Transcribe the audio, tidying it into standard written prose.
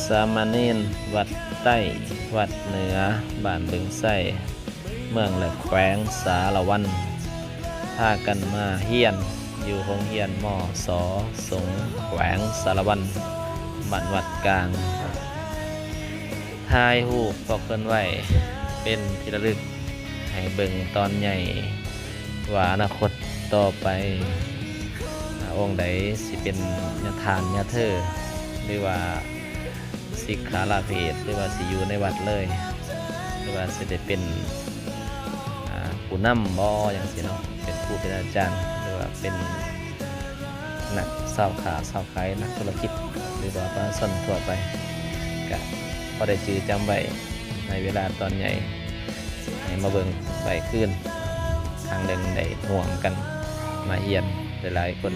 สามเณรวัดใต้วัดเหนือบ้านบึงไส้เมืองและแขวงสารวันพากันมาเฮียนอยู่โรงเรียนมสสงแขวงสารวันบ้านวัดกลางถ่ายรูปพกเพิ่นไว้เป็นที่ระลึกให้เบิ่งตอนใหญ่ว่าอนาคตต่อไปองค์ใดสิเป็นญาทานญาเธอหรือว่าสิกขาลาเพศหรือว่าสิอยู่ในวัดเลยหรือว่าสิได้เป็นผู้นำบ่อย่างสิเนาะเป็นผู้เป็นอาจารย์หรือว่าเป็นนักสาวขาสาวขายนักธุรกิจหรือว่าประชาชนทั่วไปก็พอได้จือจำไว้ในเวลาตอนใหญ่ให้มาเบิ่งไว้คืนทางเดินได้ห่วงกันมาเฮียนหลายๆคน